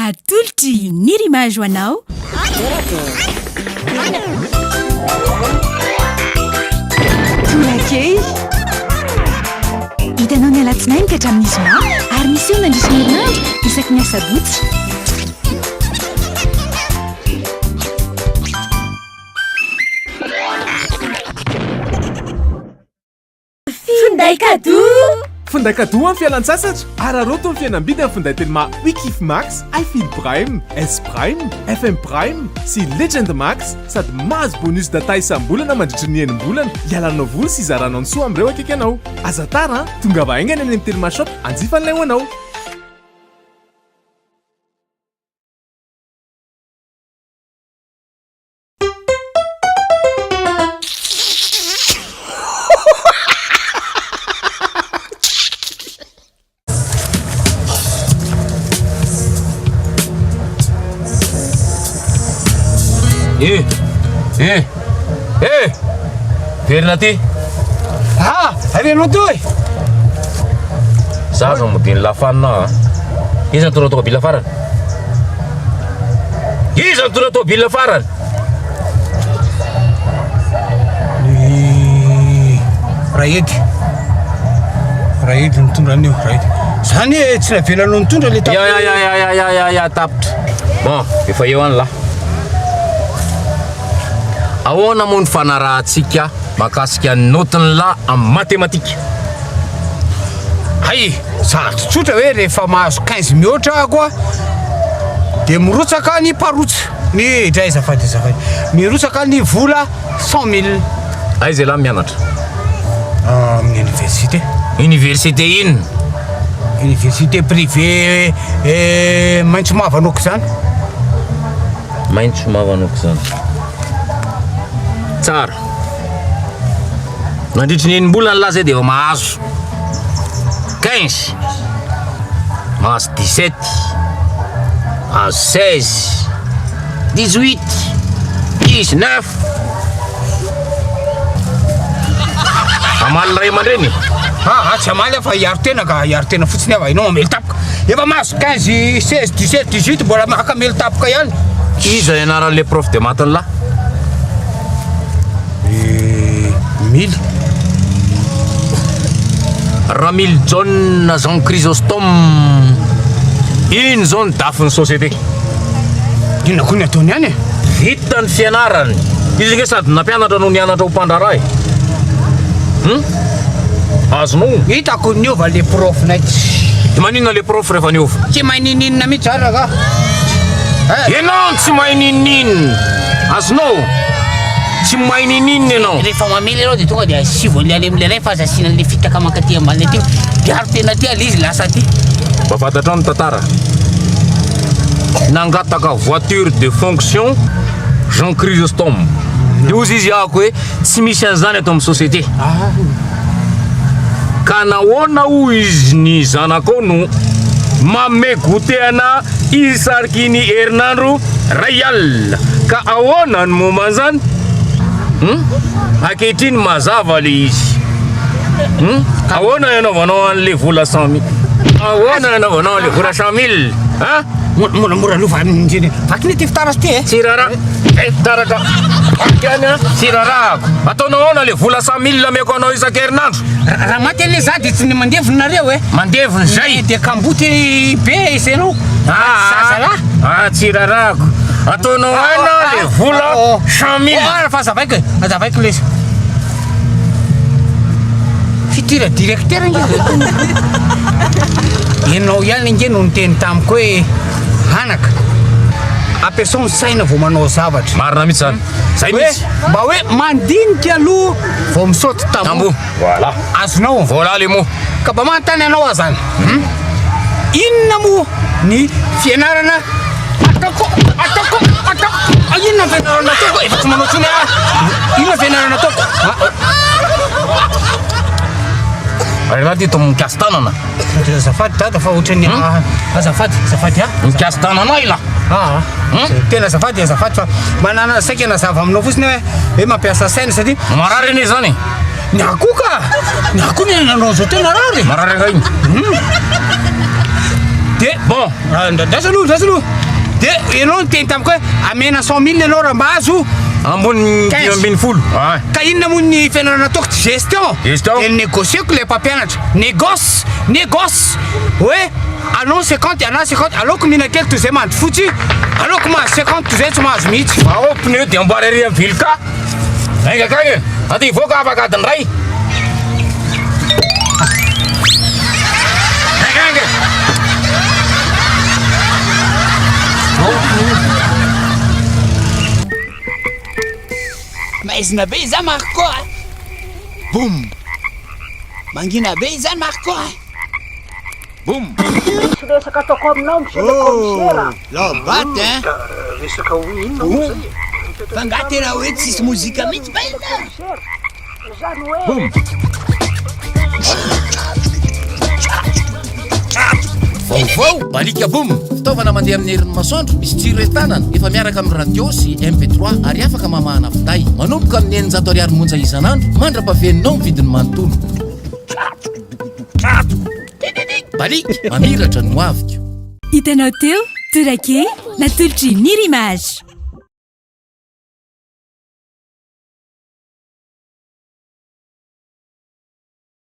atolotry ny rimage hoanao torakey hitanao ny alatsinainy ka hatramin'ny zoma ary misy eo nandrisina herinandro isaky ny asabotsy Finday cadeau amin'ny fialan-tsasatra ary aroto ny fianam-bidy amin'ny finday telma Wikif Max, iFeel Prime, S Prime, FM Prime sy Legend Max sady mahazo bonus data isam-bolana mandritra ny enim-bolana ialanao voly sy izaranao ny soa amin'ireo akaiky anao. Aza tara tonga vahaingana any amin'ny telma shop anjifan'ilay ho anao. Verina ty arenao ty oe za zao modiny lafanina iza ny tonga tômôbila farany iza ny tonga tômôbila farany raedy mitondra an'io raedy zany hoe tsy navelanao nitondra le ya tapitra bon efa eo any lahy ahoana moa ny fanarahantsika makasika ny notiny la amin'ny matematika hay sarotsotra hoe rehefa mahazo 15 mihoatra akoa dia mirotsaka ny parotsa ny dray zafady mirotsaka ny vola 100 000 aiza lahy mianatra amin'ny université inona université privé maintso mavanoko zany tsara nandritry ny enim-bolana lahy zay dia efa mahazo 15 mahazo 17 mahazo 16 18 19 amaly ray aman-dreny tsy amaly efa hiaro tena fotsiny ava inao mamely tapoka efa mahazo 15 16 17 18 mbola maka mely tapoka ihany iza ianaran'le prof de matiny lahy Ramil John Jean Chrysostome ino zao ny dafin'ny société inona koa ny ataony any vita ny fianarany izy nge sady nampianatra no nianatra ho mpandra ray azonao hitako niova le prof nay maninona le prof rehefa niova tsy mahay nininina mihitsy ary ka ianao tsy mahay nininina azonao tsy mahay nininina ianao rehefa mamely anao dia tonga dia asivony ale am'le ray fa azasiana le fitaka mankaty ambany aty dia aro tena ty ale izy lasa ty mba fantatra ny tantara nangataka voiture de fonction Jean Chrysostome dia ozy izy ahako hoe tsy misy an'izany ato amin'ny société ka nahoana ho izy ny zanakao no mame goteana isariky ny herinandro ray alina ka ahoana ny momban'izany akehitriny mazava le izy ahoana ianaovanao an'le vola 100 000 ahoana ianaovanao an'le vola 100 000 moramora aloha vakin'iny vakiny ty fitaratra ty tsirara fitaratra vakany tsirarahako ataonao ahoana le vola 100 000 ameko anao isan-kerinandro raha maty ane za dia tsy ny mandevonareo mandevony zay dia kamboty be isanao zazalahy tsirarahako ataonao ahoana le vola 100 000 fa azavaiko le fitira directeur nge ianao ihany nge no niteny tamiko hoe hanaka ampiasao ny saina vao manao zavatra marina mihitsy zany zay mihitsy mba hoe mandinika aloha vao misaoty tambo voilà azonao voilà le mot ka mba manontany anao azany inona mo ny fianarana atako inona fianarana ataoko efa tsy manao tsony inona fianarana ataoko arenao ty to mikasy tanana azafady dada fa ohatrany azafady mikasy tanana ila tena azafady fa manana saika nazava aminao fotsiny hoe mampiasa saina satria marary ane zany ny akoka ny ako ny nanao zao tena rary marary angahiny dia bon Ndrasa aloha de ianao ny teny tamiko hoe amena 100 000 ianao raha mahazo ambony 50 ka inona moa ny fianarana ataoko ty gestion de négocieko le mpampianatra négoce hoe anao 50 ana 50 aleoko mihina kely toy zay mandry fotsy aleoko mahazo 50 toy zay tsy mahazo mihitsy ao pneu de amboary ary amin'ny vily ka ainga kagny aty ivoaka afakadiny ray ainga maizina be izany Marco boum mangina be izany Marco boum resaka ataoko aminao monsieur le commissaire lobaty resaka hoe inona fa nga tena hoe tsisy mozika mihitsy ba ina zany hoe vaovao balika boum fitaovana mandeha amin'ny herin'ny masoandro misy tsiro entanana efa miaraka amin'ny radio sy mp3 ary afaka mamahana finday manomboka amin'ny 900 ariary monja isanandro mandra-paveninao ny vidiny manontolo balika mamiratra no avika hitanao teo torake natolotry Nirimage